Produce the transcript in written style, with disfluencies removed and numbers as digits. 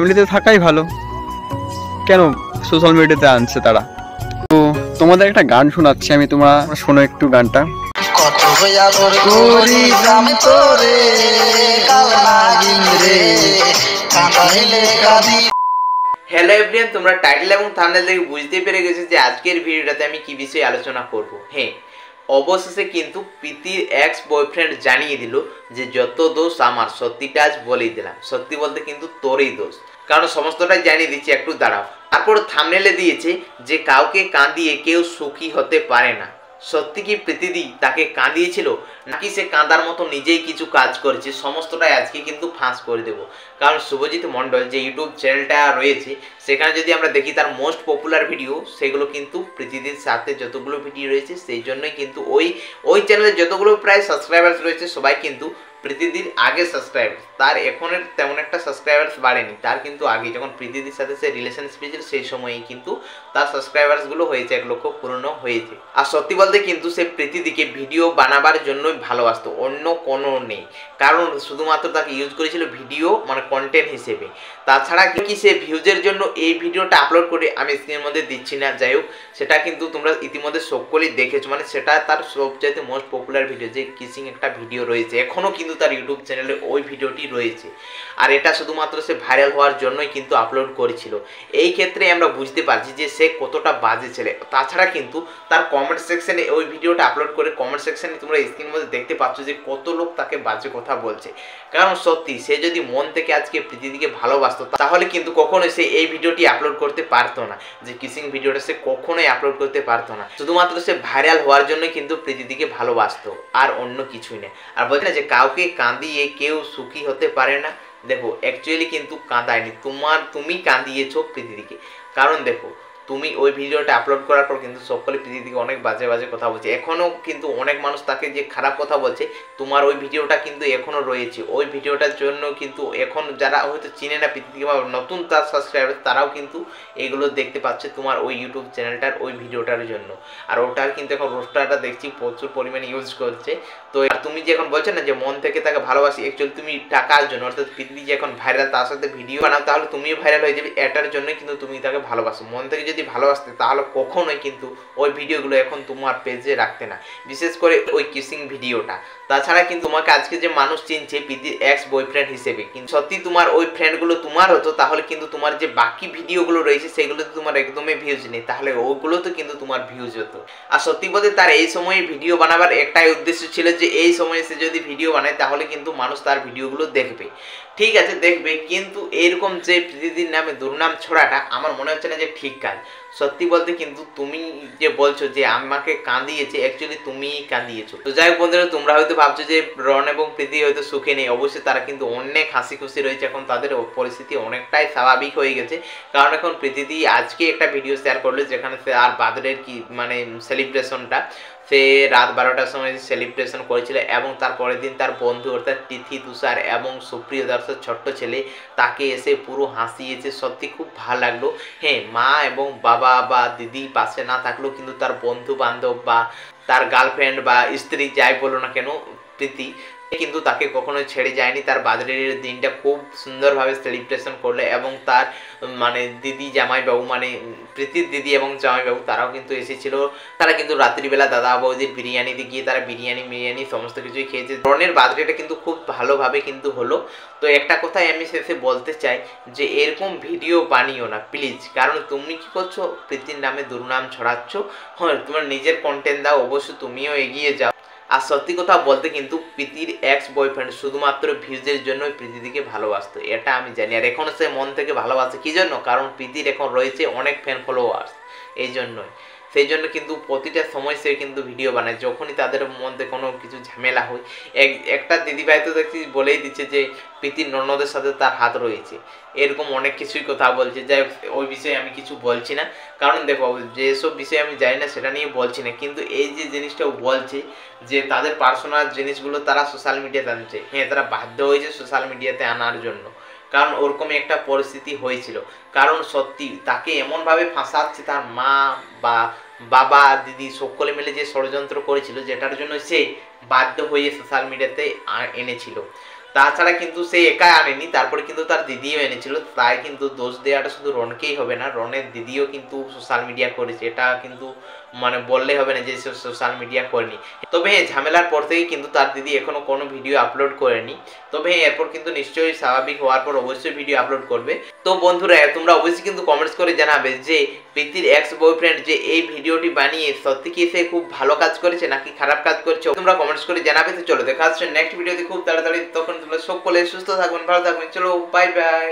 ফ্যামিলিতে থাকাই ভালো, কেন সোশ্যাল মিডিয়াতে আনছে তারা। তো তোমাদের একটা গান শোনাচ্ছি আমি, তোমরা শোনো একটু গানটা। হ্যালো এভরিওয়ান, তোমরা টাইটেল এবং থাম্বনেল দেখে বুঝতেই পেরে গেছো যে আজকের ভিডিওটাতে আমি কি বিষয়ে আলোচনা করব। হ্যাঁ, অবশেষে কিন্তু প্রীতির এক্স বয়ফ্রেন্ড জানিয়ে দিল যে যত দোষ আমার, সত্যিটা আজ বলেই দিলাম। সত্যি বলতে কিন্তু তোরই দোষ, কারণ সমস্তটাই জানিয়ে দিচ্ছি, একটু দাঁড়াও। তারপর থাম্বনেলে দিয়েছে যে কাউকে কাঁদিয়ে কেউ সুখী হতে পারে না। সত্যি কি প্রীতিদি তাকে কাঁদিয়েছিল, নাকি সে কাঁদার মতো নিজেই কিছু কাজ করেছে? সমস্তটাই আজকে কিন্তু ফাঁস করে দেবো। কারণ শুভজিৎ মণ্ডল যে ইউটিউব চ্যানেলটা রয়েছে, সেখানে যদি আমরা দেখি তার মোস্ট পপুলার ভিডিও সেগুলো কিন্তু প্রীতিদির সাথে যতগুলো ভিডিও রয়েছে, সেই জন্যই কিন্তু ওই চ্যানেলে যতগুলো প্রায় সাবস্ক্রাইবার্স রয়েছে সবাই কিন্তু প্রীতিদির আগে সাবস্ক্রাইব, তার এখনের তেমন একটা সাবস্ক্রাইবার্স বাড়েনি। তার কিন্তু আগে যখন প্রীতিদির সাথে সে রিলেশনশিপে ছিল সেই সময়ই কিন্তু তার সাবস্ক্রাইবার্সগুলো হয়েছে 1 লক্ষ পূর্ণ হয়েছে। আর সত্যি বলতে কিন্তু সে প্রীতিদিকে ভিডিও বানাবার জন্যই ভালোবাসতো, অন্য কোনো নেই। কারণ শুধুমাত্র তাকে ইউজ করেছিল ভিডিও মানে কন্টেন্ট হিসেবে। তাছাড়া কি সে ভিউজের জন্য এই ভিডিওটা আপলোড করে, আমি স্ক্রিনের মধ্যে দিচ্ছি না, যাই হোক সেটা কিন্তু তোমরা ইতিমধ্যে সকলেই দেখেছো। মানে সেটা তার সবচাইতে মোস্ট পপুলার ভিডিও, যে কিসিং একটা ভিডিও রয়েছে, এখনও কিন্তু তার ইউটিউব চ্যানেলে ওই ভিডিওটি রয়েছে। আর এটা শুধুমাত্র সে ভাইরাল হওয়ার জন্যই কিন্তু আপলোড করেছিল। এই ক্ষেত্রে আমরা বুঝতে পারছি যে সে কতটা বাজে ছেলে। তাছাড়া কিন্তু তার কমেন্ট সেকশনে ওই ভিডিওটা আপলোড করে কমেন্ট সেকশনে তোমরা স্ক্রিনের মধ্যে দেখতে পাচ্ছ যে কত লোক তাকে বাজে কথা বলছে। কারণ সত্যি সে যদি মন থেকে আজকে প্রীতিদিকে ভালোবাসতো তাহলে কিন্তু কখনোই সে এই ভিডিওটি আপলোড করতে পারতো না, যে কিসিং ভিডিওটা সে কখনোই আপলোড করতে পারতো না। শুধুমাত্র সে ভাইরাল হওয়ার জন্যই কিন্তু প্রীতিদিকে ভালোবাসতো, আর অন্য কিছুই না। আর বলছে না যে কাউকে কাঁদিয়ে কেউ সুখী হতে পারে না। দেখো অ্যাকচুয়ালি কিন্তু কাঁদায়নি, তুমি কাঁদিয়েছো প্রীতিদিকে। কারণ দেখো তুমি ওই ভিডিওটা আপলোড করার পর কিন্তু সকলে প্রীতিদিকে অনেক বাজে বাজে কথা বলছে। এখনও কিন্তু অনেক মানুষ তাকে যে খারাপ কথা বলছে, তোমার ওই ভিডিওটা কিন্তু এখনও রয়েছে। ওই ভিডিওটার জন্য কিন্তু এখন যারা হয়তো চিনে না প্রীতিদিকে বা নতুন তার সাবস্ক্রাইবার, তারাও কিন্তু এগুলো দেখতে পাচ্ছে তোমার ওই ইউটিউব চ্যানেলটার ওই ভিডিওটার জন্য। আর ওটার কিন্তু এখন রোস্টারটা দেখছি প্রচুর পরিমাণে ইউজ করছে। তো তুমি যে এখন বলছো না যে মন থেকে তাকে ভালোবাসি, অ্যাকচুয়ালি তুমি টাকার জন্য, অর্থাৎ প্রীতিদি যে এখন ভাইরাল, তার সাথে ভিডিও বানাও, তাহলে তুমিও ভাইরাল হয়ে যাবে। এটার জন্য কিন্তু তুমি তাকে ভালোবাসো। মন থেকে যদি ভালোবাসতে তাহলে কখনোই কিন্তু ওই ভিডিওগুলো এখন তোমার পেজে রাখতে না, বিশেষ করে ওই কিসিং ভিডিওটা। তাছাড়া কিন্তু তোমাকে আজকে যে মানুষ চিনছে প্রীতির এক্স বয়ফ্রেন্ড হিসেবে, কিন্তু সত্যি তোমার ওই ফ্রেন্ডগুলো তোমার হতো, তাহলে কিন্তু তোমার যে বাকি ভিডিওগুলো রয়েছে সেগুলোতে তোমার একদমই ভিউজ নেই, তাহলে ওগুলোতে কিন্তু তোমার ভিউজ হতো। আর সত্যি বলতে তার এই সময়ে ভিডিও বানাবার একটাই উদ্দেশ্য ছিল যে এই সময়ে সে যদি ভিডিও বানায় তাহলে কিন্তু মানুষ তার ভিডিওগুলো দেখবে। ঠিক আছে দেখবে, কিন্তু এরকম যে প্রীতিদির নামে দুর্নাম ছড়াটা আমার মনে হচ্ছে না যে ঠিক কাজ। সত্যি বলতে কিন্তু তুমি যে বলছো যে আমাকে কাঁদিয়েছে, অ্যাকচুয়ালি তুমিই কাঁদিয়েছো। তো যাই হোক বন্ধুরা, তোমরা হয়তো ভাবছো যে রন এবং প্রীতি হয়তো সুখে নেই। অবশ্যই তারা কিন্তু অনেক হাসি খুশি রয়েছে, এখন তাদের পরিস্থিতি অনেকটাই স্বাভাবিক হয়ে গেছে। কারণ এখন প্রীতিদি আজকে একটা ভিডিও শেয়ার করলো যেখানে সে আর বাদরের কি মানে সেলিব্রেশনটা সে রাত 12টার সময় সেলিব্রেশন করেছিল, এবং তারপরের দিন তার বন্ধু অর্থাৎ তিথি, তুষার এবং সুপ্রিয় দর্শক ছোট্ট ছেলে তাকে এসে পুরো হাসিয়েছে। সত্যি খুব ভালো লাগলো। হ্যাঁ, মা এবং বাবা বা দিদি পাশে না থাকলেও কিন্তু তার বন্ধু বান্ধব বা তার গার্লফ্রেন্ড বা স্ত্রী যাই বলো না কেন, প্রীতি কিন্তু তাকে কখনোই ছেড়ে যায়নি। তার বার্থডের দিনটা খুব সুন্দরভাবে সেলিব্রেশন করলো, এবং তার মানে দিদি জামাইবাবু মানে প্রীতির দিদি এবং জামাইবাবু তারাও কিন্তু এসেছিল। তারা কিন্তু রাত্রিবেলা দাদা বৌদির বিরিয়ানিতে গিয়ে তারা বিরিয়ানি সমস্ত কিছুই খেয়েছে। রনের বার্থডেটা কিন্তু খুব ভালোভাবে কিন্তু হলো। তো একটা কথাই আমি শেষে বলতে চাই যে এরকম ভিডিও বানিও না প্লিজ। কারণ তুমি কি করছো, প্রীতির নামে দুর্নাম ছড়াচ্ছ। হ্যাঁ, তোমার নিজের কন্টেন্ট দাও, অবশ্যই তুমিও এগিয়ে যাও। আর সত্যি কথা বলতে কিন্তু প্রীতির এক্স বয়ফ্রেন্ড শুধুমাত্র ভিউজের জন্যই প্রীতিদিকে ভালোবাসতো, এটা আমি জানি। আর এখন সে মন থেকে ভালোবাসে কি জন্য, কারণ প্রীতির এখন রয়েছে অনেক ফ্যান ফলোয়ার্স, এই জন্যই। সেই জন্য কিন্তু প্রতিটা সময় সে কিন্তু ভিডিও বানায়, যখনই তাদের মধ্যে কোনো কিছু ঝামেলা হয়। একটা দিদিভাই তো দেখছি বলেই দিচ্ছে যে প্রীতির ননদের সাথে তার হাত রয়েছে, এরকম অনেক কিছুই কথা বলছে। যাই ওই বিষয়ে আমি কিছু বলছি না, কারণ দেখো যেসব বিষয়ে আমি জানি না সেটা নিয়ে বলছি না। কিন্তু এই যে জিনিসটা বলছে যে তাদের পার্সোনাল জিনিসগুলো তারা সোশ্যাল মিডিয়াতে আনছে, হ্যাঁ তারা বাধ্য হয়েছে সোশ্যাল মিডিয়াতে আনার জন্য, কারণ ওরকমই একটা পরিস্থিতি হয়েছিল। কারণ সত্যি তাকে এমনভাবে ফাঁসাচ্ছে তার মা বা বাবা দিদি সকলে মিলে যে ষড়যন্ত্র করেছিল, যেটার জন্য সে বাধ্য হয়ে সোশ্যাল মিডিয়াতে এনেছিল। তাছাড়া কিন্তু সে একাই আনেনি, তারপরে কিন্তু তার দিদিও এনেছিল। তাই কিন্তু দোষ দেওয়াটা শুধু রনকেই হবে না, রনের দিদিও কিন্তু সোশ্যাল মিডিয়া করেছে, এটা কিন্তু মানে বললে হবে না যে সে সোশ্যাল মিডিয়া করেনি। তবে হ্যাঁ, ঝামেলার পর থেকে কিন্তু তার দিদি এখনো কোনো ভিডিও আপলোড করেনি। তবে হ্যাঁ, এরপর কিন্তু নিশ্চয়ই স্বাভাবিক হওয়ার পর অবশ্যই ভিডিও আপলোড করবে। তো বন্ধুরা, তোমরা অবশ্যই কিন্তু কমেন্টস করে জানাবে যে প্রীতির এক্স বয়ফ্রেন্ড যে এই ভিডিওটি বানিয়ে সত্যি কি সে খুব ভালো কাজ করেছে নাকি খারাপ কাজ করেছে, তোমরা কমেন্টস করে জানাবে। তো চলো দেখা হচ্ছে নেক্সট ভিডিওতে খুব তাড়াতাড়ি, তখন তোমরা সকলে সুস্থ থাকবেন, ভালো থাকবেন। চলো বাই বাই।